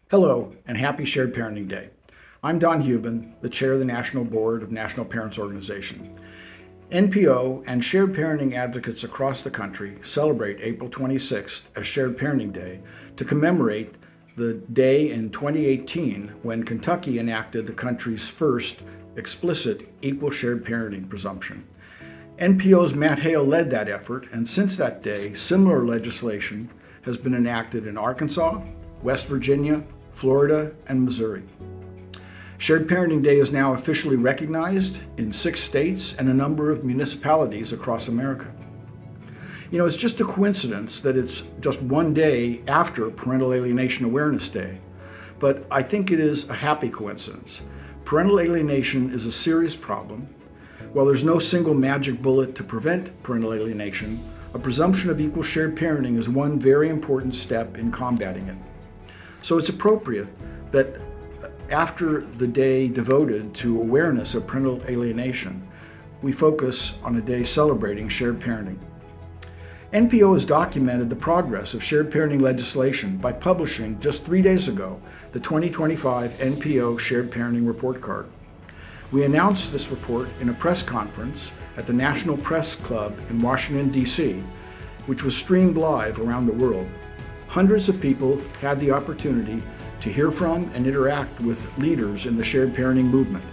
Hello, and happy Shared Parenting Day. I'm Don Hubin, the chair of the National Board of National Parents Organization. NPO and shared parenting advocates across the country celebrate April 26th as Shared Parenting Day to commemorate the day in 2018 when Kentucky enacted the country's first explicit equal shared parenting presumption. NPO's Matt Hale led that effort, and since that day, similar legislation has been enacted in Arkansas, West Virginia, Florida, and Missouri. Shared Parenting Day is now officially recognized in 6 states and a number of municipalities across America. You know, it's just a coincidence that it's just one day after Parental Alienation Awareness Day, but I think it is a happy coincidence. Parental alienation is a serious problem. While there's no single magic bullet to prevent parental alienation, a presumption of equal shared parenting is one very important step in combating it. So it's appropriate that after the day devoted to awareness of parental alienation, we focus on a day celebrating shared parenting. NPO has documented the progress of shared parenting legislation by publishing just 3 days ago the 2025 NPO Shared Parenting Report Card. We announced this report in a press conference at the National Press Club in Washington, D.C., which was streamed live around the world. Hundreds of people had the opportunity to hear from and interact with leaders in the shared parenting movement.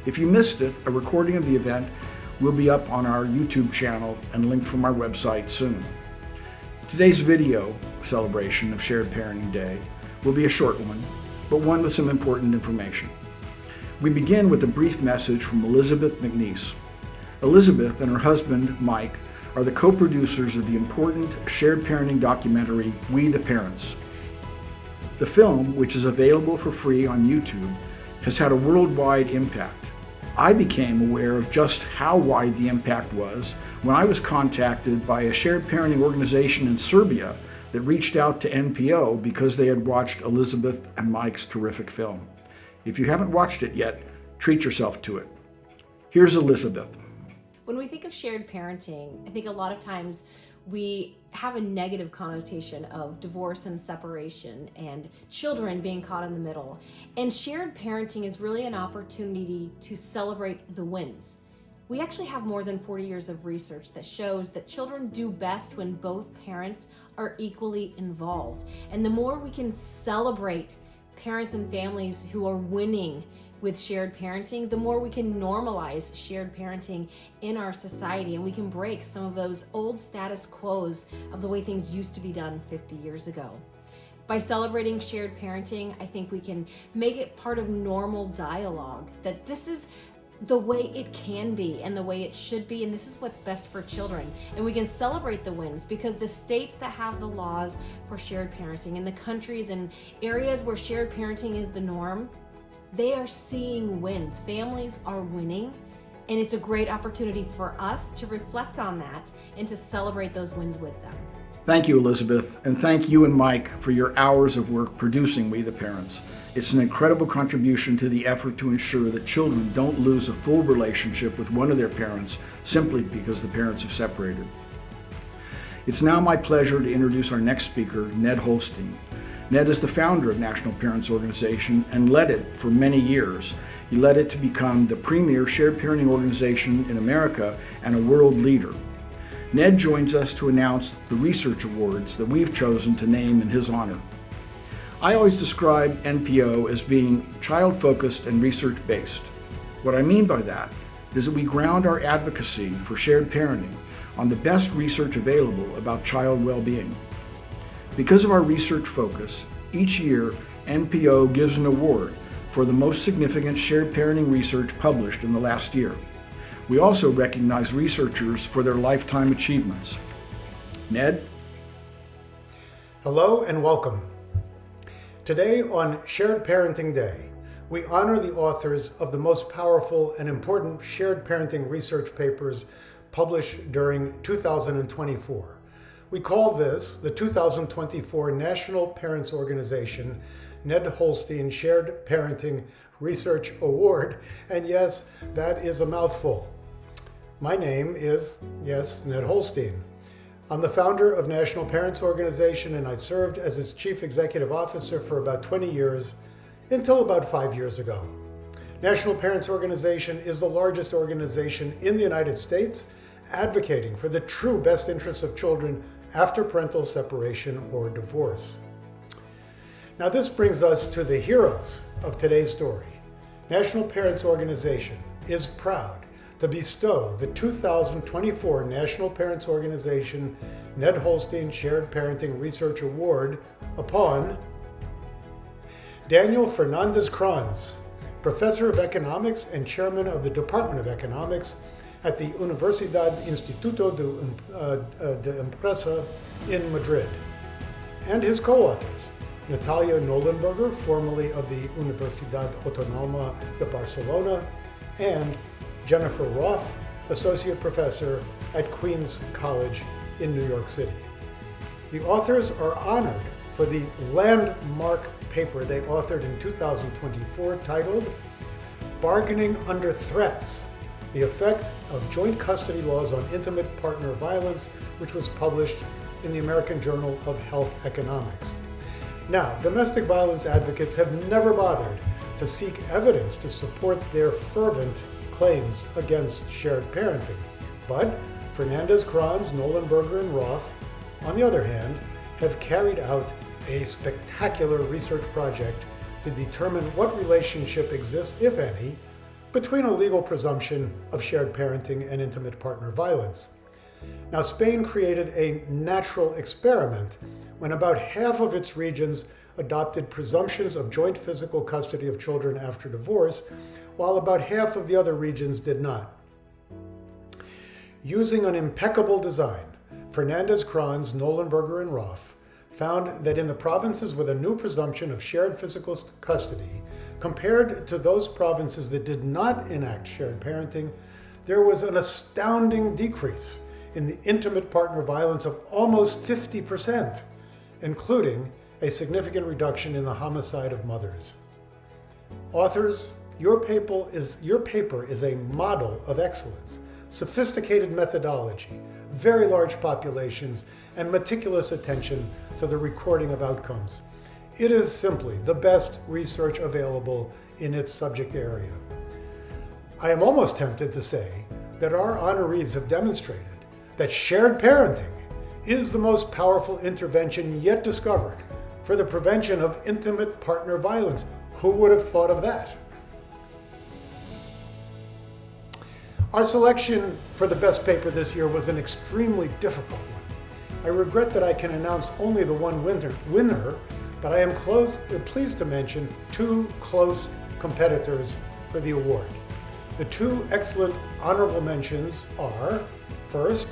If you missed it, a recording of the event will be up on our YouTube channel and linked from our website soon. Today's video celebration of Shared Parenting Day will be a short one, but one with some important information. We begin with a brief message from Elizabeth McNeese. Elizabeth and her husband, Mike, are the co-producers of the important shared parenting documentary, We the Parents. The film, which is available for free on YouTube, has had a worldwide impact. I became aware of just how wide the impact was when I was contacted by a shared parenting organization in Serbia that reached out to NPO because they had watched Elizabeth and Mike's terrific film. If you haven't watched it yet, treat yourself to it. Here's Elizabeth. When we think of shared parenting, I think a lot of times we have a negative connotation of divorce and separation and children being caught in the middle. And shared parenting is really an opportunity to celebrate the wins. We actually have more than 40 years of research that shows that children do best when both parents are equally involved. And the more we can celebrate parents and families who are winning with shared parenting, the more we can normalize shared parenting in our society, and we can break some of those old status quos of the way things used to be done 50 years ago. By celebrating shared parenting, I think we can make it part of normal dialogue, that this is the way it can be and the way it should be, and this is what's best for children. And we can celebrate the wins because the states that have the laws for shared parenting and the countries and areas where shared parenting is the norm, they are seeing wins. Families are winning, and it's a great opportunity for us to reflect on that and to celebrate those wins with them. Thank you, Elizabeth, and thank you and Mike for your hours of work producing We the Parents. It's an incredible contribution to the effort to ensure that children don't lose a full relationship with one of their parents simply because the parents have separated. It's now my pleasure to introduce our next speaker, Ned Holstein. Ned is the founder of National Parents Organization and led it for many years. He led it to become the premier shared parenting organization in America and a world leader. Ned joins us to announce the research awards that we've chosen to name in his honor. I always describe NPO as being child-focused and research-based. What I mean by that is that we ground our advocacy for shared parenting on the best research available about child well-being. Because of our research focus, each year NPO gives an award for the most significant shared parenting research published in the last year. We also recognize researchers for their lifetime achievements. Ned? Hello and welcome. Today on Shared Parenting Day, we honor the authors of the most powerful and important shared parenting research papers published during 2024. We call this the 2024 National Parents Organization Ned Holstein Shared Parenting Research Award, and yes, that is a mouthful. My name is, Ned Holstein. I'm the founder of National Parents Organization, and I served as its chief executive officer for about 20 years until about 5 years ago. National Parents Organization is the largest organization in the United States advocating for the true best interests of children after parental separation or divorce. Now this brings us to the heroes of today's story. National Parents Organization is proud to bestow the 2024 National Parents Organization Ned Holstein Shared Parenting Research Award upon Daniel Fernandez Kranz, Professor of Economics and Chairman of the Department of Economics at the Universidad Instituto de Empresa in Madrid, and his co-authors, Natalia Nollenberger, formerly of the Universidad Autónoma de Barcelona, and Jennifer Roff, Associate Professor at Queens College in New York City. The authors are honored for the landmark paper they authored in 2024 titled Bargaining Under Threats: The Effect of Joint Custody Laws on Intimate Partner Violence, which was published in the American Journal of Health Economics. Now, domestic violence advocates have never bothered to seek evidence to support their fervent claims against shared parenting. But Fernandez, Kranz, Nollenberger, and Roff, on the other hand, have carried out a spectacular research project to determine what relationship exists, if any, between a legal presumption of shared parenting and intimate partner violence. Now, Spain created a natural experiment when about half of its regions adopted presumptions of joint physical custody of children after divorce, while about half of the other regions did not. Using an impeccable design, Fernandez, Kranz, Nollenberger, and Roff found that in the provinces with a new presumption of shared physical custody, compared to those provinces that did not enact shared parenting, there was an astounding decrease in the intimate partner violence of almost 50%, including a significant reduction in the homicide of mothers. Authors, your paper is a model of excellence, sophisticated methodology, very large populations, and meticulous attention to the recording of outcomes. It is simply the best research available in its subject area. I am almost tempted to say that our honorees have demonstrated that shared parenting is the most powerful intervention yet discovered for the prevention of intimate partner violence. Who would have thought of that? Our selection for the best paper this year was an extremely difficult one. I regret that I can announce only the one winner, but I am pleased to mention two close competitors for the award. The two excellent honorable mentions are, first,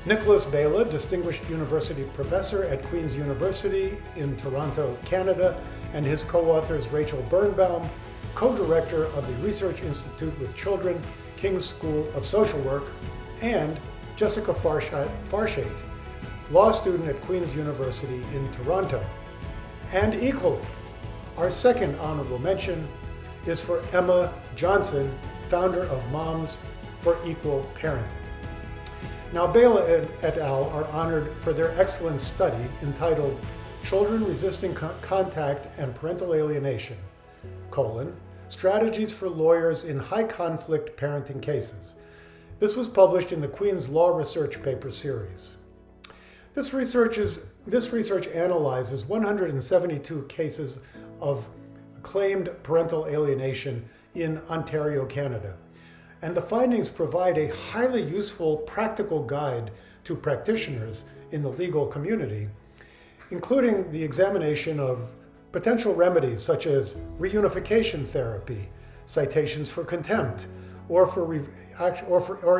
Nicholas Bala, Distinguished University Professor at Queen's University in Toronto, Canada, and his co-authors Rachel Birnbaum, co-director of the Research Institute with Children, King's School of Social Work, and Jessica Farshait, law student at Queen's University in Toronto. And equally, our second honorable mention is for Emma Johnson, founder of Moms for Equal Parenting. Now, Bala et al. Are honored for their excellent study entitled Children Resisting Contact and Parental Alienation, Strategies for Lawyers in High-Conflict Parenting Cases. This was published in the Queen's Law Research Paper Series. This research analyzes 172 cases of claimed parental alienation in Ontario, Canada. And the findings provide a highly useful practical guide to practitioners in the legal community, including the examination of potential remedies such as reunification therapy, citations for contempt, or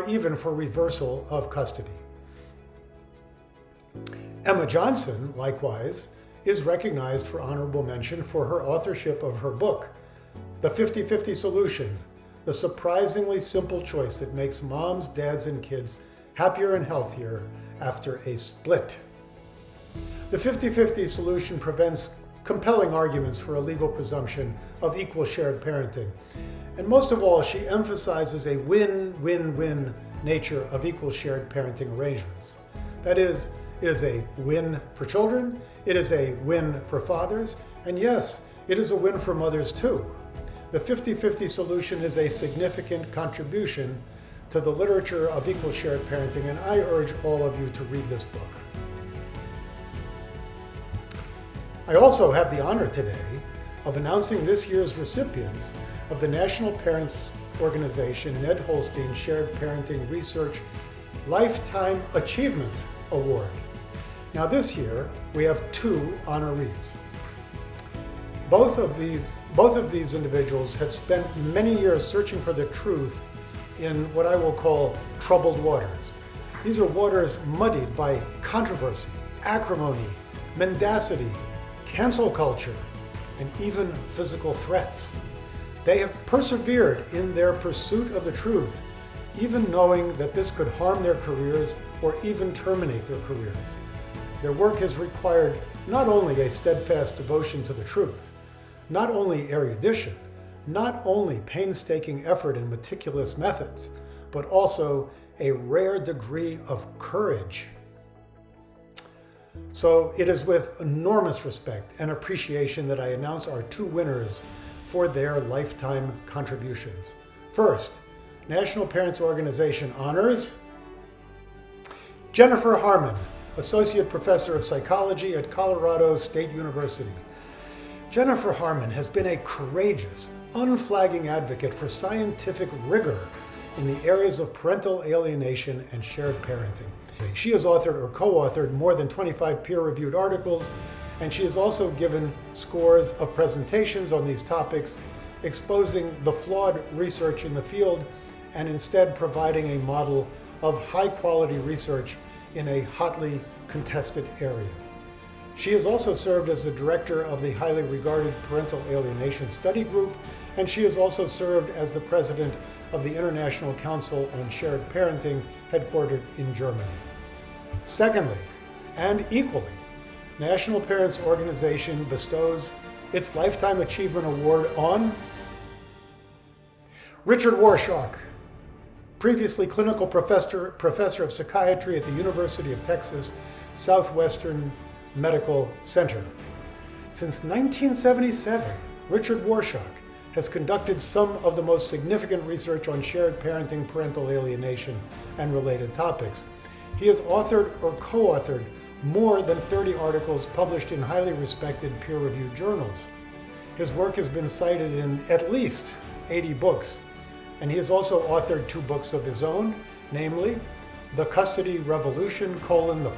even for reversal of custody. Emma Johnson, likewise, is recognized for honorable mention for her authorship of her book, The 50-50 Solution: The Surprisingly Simple Choice That Makes Moms, Dads, and Kids Happier and Healthier After a Split. The 50-50 solution presents compelling arguments for a legal presumption of equal shared parenting. And most of all, she emphasizes a win-win-win nature of equal shared parenting arrangements. That is, it is a win for children, it is a win for fathers, and yes, it is a win for mothers too. The 50-50 solution is a significant contribution to the literature of equal shared parenting, and I urge all of you to read this book. I also have the honor today of announcing this year's recipients of the National Parents Organization Ned Holstein Shared Parenting Research Lifetime Achievement Award. Now this year, we have 2 honorees. Both of these individuals have spent many years searching for the truth in what I will call troubled waters. These are waters muddied by controversy, acrimony, mendacity, cancel culture, and even physical threats. They have persevered in their pursuit of the truth, even knowing that this could harm their careers or even terminate their careers. Their work has required not only a steadfast devotion to the truth, not only erudition, not only painstaking effort and meticulous methods, but also a rare degree of courage. So it is with enormous respect and appreciation that I announce our 2 winners for their lifetime contributions. First, National Parents Organization honors Jennifer Harman, Associate Professor of Psychology at Colorado State University. Jennifer Harman has been a courageous, unflagging advocate for scientific rigor in the areas of parental alienation and shared parenting. She has authored or co-authored more than 25 peer-reviewed articles, and she has also given scores of presentations on these topics, exposing the flawed research in the field and instead providing a model of high-quality research in a hotly contested area. She has also served as the director of the highly regarded Parental Alienation Study Group, and she has also served as the president of the International Council on Shared Parenting, headquartered in Germany. Secondly, and equally, National Parents Organization bestows its Lifetime Achievement Award on Richard Warshak, previously clinical professor of psychiatry at the University of Texas Southwestern Medical Center. Since 1977, Richard Warshak has conducted some of the most significant research on shared parenting, parental alienation, and related topics. He has authored or co-authored more than 30 articles published in highly respected peer-reviewed journals. His work has been cited in at least 80 books, and he has also authored 2 books of his own, namely The Custody Revolution, the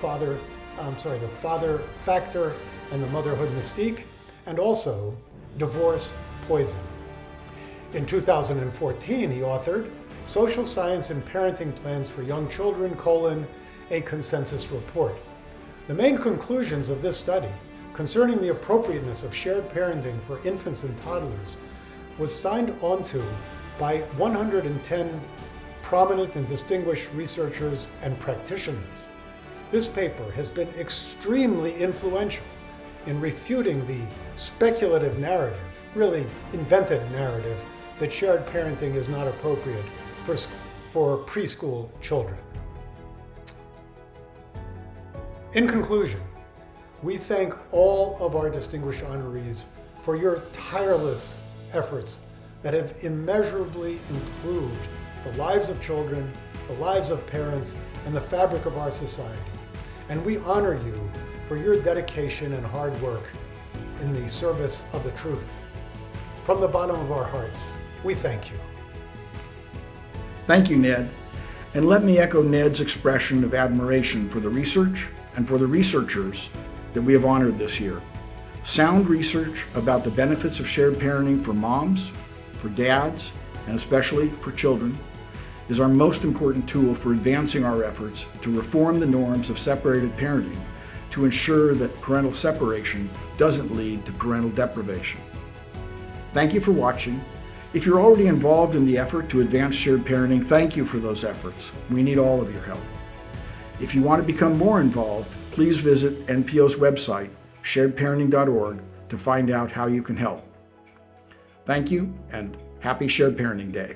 Father Factor and the Motherhood Mystique, and also Divorce Poison. In 2014, he authored Social Science and Parenting Plans for Young Children, a Consensus Report. The main conclusions of this study concerning the appropriateness of shared parenting for infants and toddlers was signed onto by 110 prominent and distinguished researchers and practitioners. This paper has been extremely influential in refuting the speculative narrative, really invented narrative, that shared parenting is not appropriate for preschool children. In conclusion, we thank all of our distinguished honorees for your tireless efforts that have immeasurably improved the lives of children, the lives of parents, and the fabric of our society. And we honor you for your dedication and hard work in the service of the truth. From the bottom of our hearts, we thank you. Thank you, Ned. And let me echo Ned's expression of admiration for the research and for the researchers that we have honored this year. Sound research about the benefits of shared parenting for moms, for dads, and especially for children is our most important tool for advancing our efforts to reform the norms of separated parenting to ensure that parental separation doesn't lead to parental deprivation. Thank you for watching. If you're already involved in the effort to advance shared parenting, thank you for those efforts. We need all of your help. If you want to become more involved, please visit NPO's website, sharedparenting.org, to find out how you can help. Thank you, and happy Shared Parenting Day.